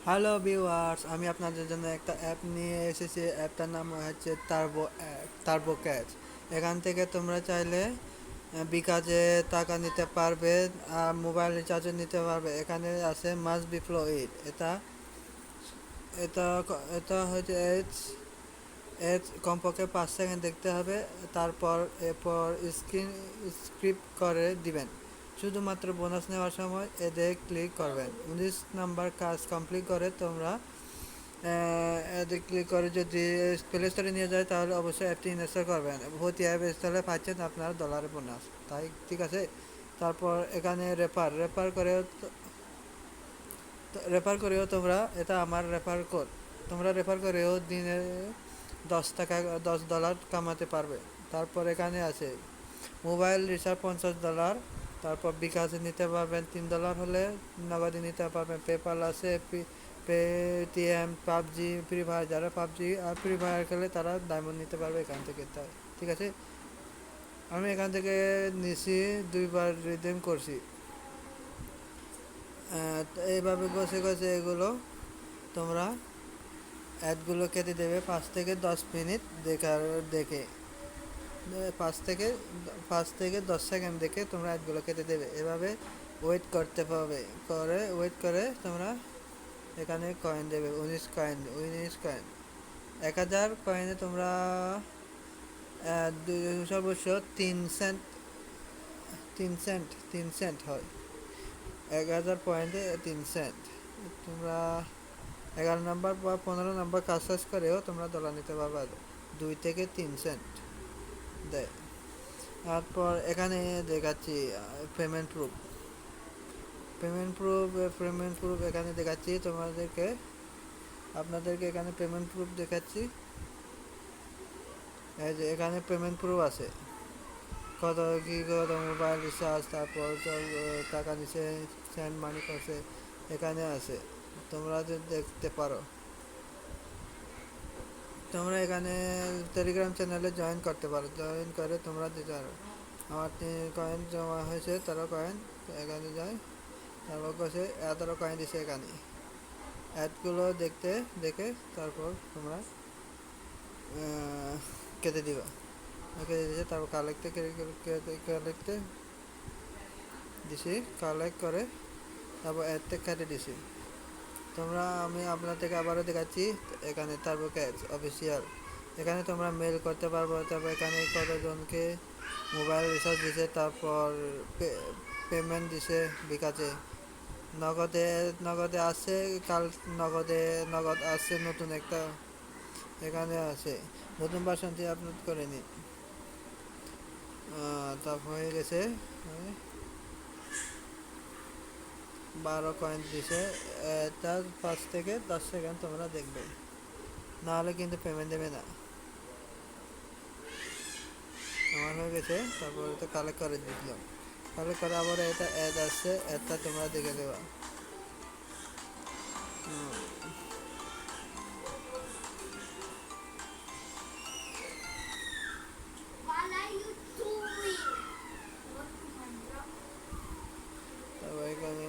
Hello viewers, আমি আপনাদের জন্য একটা অ্যাপ নিয়ে এসেছি। অ্যাপটার নাম হচ্ছে টার্বো ক্যাচ। এখান থেকে তোমরা চাইলে বিকাশে টাকা নিতে পারবে, আর মোবাইল রিচার্জও নিতে পারবে। এখানে আছে মাস্ট বি ফ্লো ইট। এটা এটা এটা হচ্ছে এজ কমপক্ষে 5 সেকেন্ড দেখতে হবে। তারপর এরপর স্ক্রিপ্ট করে দিবেন। শুধুমাত্র বোনাস নেওয়ার সময় এতে ক্লিক করবেন। 19 নাম্বার কাজ কমপ্লিট করে তোমরা এতে ক্লিক করে যদি প্লে স্টোরে নিয়ে যায় তাহলে অবশ্যই অ্যাপটি ইনস্টল করবেন। ভর্তি অ্যাপ ইনস্টলে পাচ্ছেন আপনার ডলারের বোনাস। তাই ঠিক আছে। তারপর এখানে রেফার করেও তোমরা, এটা আমার রেফার কোড, তোমরা রেফার করেও দিনে 10 টাকা, $10 কামাতে পারবে। তারপর এখানে আছে মোবাইল রিচার্জ $50। তারপর বিকাশে নিতে পারবেন $3 হলে, নগদে নিতে পারবেন। পেপাল আছে, পেটিএম, পাবজি, ফ্রি ফায়ার, যারা পাবজি আর ফ্রি ফায়ার খেলে তারা ডায়মন্ড নিতে পারবে এখান থেকে। তাই ঠিক আছে। আমি এখান থেকে নিছি, 2বার রিডিম করছি। এইভাবে ঘষে ঘষে এগুলো তোমরা অ্যাডগুলো কেটে দেবে 5 থেকে 10 মিনিট দেখে। 5 থেকে 10 সেকেন্ড দেখে তোমরা অ্যাডগুলো কেটে দেবে। এভাবে ওয়েট করতে পারবে। ওয়েট করে তোমরা এখানে কয়েন দেবে। 19 কয়েন 1000 কয়েনে তোমরা সর্বোচ্চ 3 সেন্ট, 3 সেন্ট হয়। 1000 পয়েন্টে 3 সেন্ট। তোমরা 11 নাম্বার বা 15 নাম্বার কাজ শেষ করেও তোমরা ডলার নিতে পারবে। 2 থেকে 3 সেন্ট দেয়। তারপর এখানে দেখাচ্ছি পেমেন্ট প্রুফ। পেমেন্ট প্রুফ এখানে দেখাচ্ছি আপনাদেরকে এখানে পেমেন্ট প্রুফ দেখাচ্ছি। এই যে এখানে পেমেন্ট প্রুফ আছে, কত কি কত মোবাইল রিচার্জ, তারপর টাকা নিচে সেন্ড মানি করছে, এখানে আছে। তোমরা যে দেখতে পারো। তোমরা এখানে টেলিগ্রাম চ্যানেলে জয়েন করতে পারো। জয়েন করে তোমরা দিতে পারো। আমার 3 কয়েন জমা হয়েছে, 13 কয়েন। এখানে যায়, তারপর কাছে 11 কয়েন দিছে এখানে। অ্যাডগুলো দেখে তারপর তোমরা কেটে দিবা। কেটে দিয়েছে, তারপর কালেক্টে দিছি, কালেক্ট করে তারপর অ্যাডতে কেটে দিছি। আমি আপনার থেকে আবারও দেখাচ্ছি। এখানে টার্বো ক্যাচ অফিসিয়াল। এখানে তোমরা মেল করতে পারবো। তারপর এখানে কতজনকে মোবাইল রিচার্জ দিছে, তারপর পেমেন্ট দিছে বিকাশে। নগদে নগদে আছে, কাল নগদ আছে নতুন একটা, এখানে আছে। নতুন ভার্সনটি আপলোড করে নিন। তারপর হয়ে গেছে। 12 কয়েন দিছে। এটা 5 থেকে 10 সেকেন্ড তোমরা দেখবে, নাহলে কিন্তু পেমেন্ট দেবে না। আমার হয়ে গেছে। তারপর এটা কালেক্ট করে দিলাম। কালেক্ট করে আবার এটা অ্যাড আসছে, অ্যাডটা তোমরা দেখে দেবা। তারপর এখানে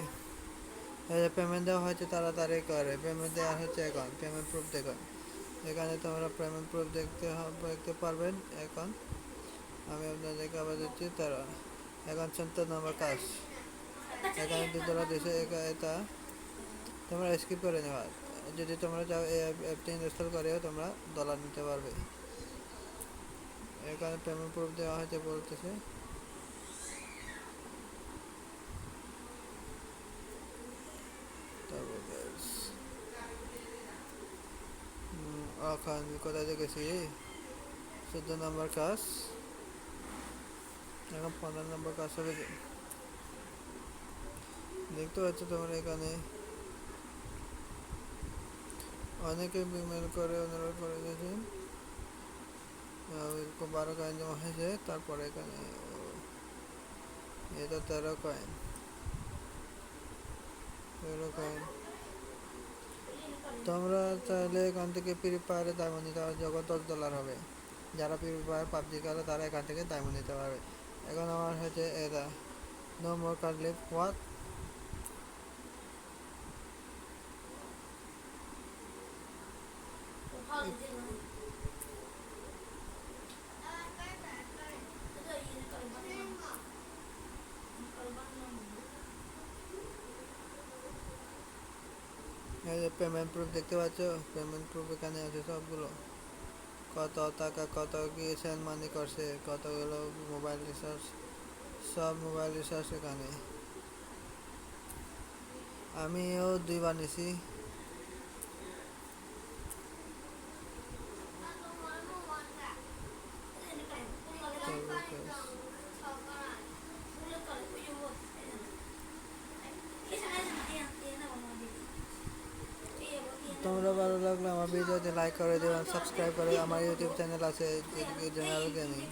পেমেন্ট দেওয়া হয়েছে, তাড়াতাড়ি করে পেমেন্ট দেওয়া হচ্ছে। এখন পেমেন্ট প্রুফ দেখুন। এখানে তোমরা পেমেন্ট প্রুফ দেখতে পারবেন। এখন আমি আপনাদেরকে আবার দিচ্ছি। তারা এখন 74 নম্বর কাজ। এখানে $2 দিয়েছে। এটা তোমরা স্কিপ করে নেওয়া। যদি তোমরা চাও এই অ্যাপটি ইনস্টল করেও তোমরা ডলার নিতে পারবে। এখানে পেমেন্ট প্রুফ দেওয়া হয়েছে বলতেছে। তারপর এখন কোথায় দেখেছি, 14 নম্বর কাজ। এখন 15 নম্বর কাজ হবে। দেখতে পাচ্ছ তোমরা এখানে অনেকে ইমেল করে অনুরোধ করে দিয়েছেন। এরকম 12 কয়েন জমা হয়েছে। তারপরে এখানে এটা 13 কয়েন। 13 কয়েন তোমরা চাইলে এখান থেকে ফ্রি ফায়ারে ডায়মন্ড নিতে পারবে। যখন $10 হবে, যারা ফ্রি ফায়ার পাবজি খেলে তারা এখান থেকে ডায়মন্ড নিতে পারবে। এখন আমার হচ্ছে এটা no more card leave what. Payment proof দেখতে পাচ্ছ, পেমেন্ট প্রুফ এখানে আছে সবগুলো, কত টাকা কত কি সেন্ড মানি করছে, কতগুলো মোবাইল রিচার্জ, সব মোবাইল রিচার্জ এখানে। আমিও 2বার নিছি। তোমরা ভালো লাগলে আমার ভিডিওতে লাইক করে দেবেন, সাবস্ক্রাইব করে, আমার ইউটিউব চ্যানেল আছে জেনারেল গেমিং,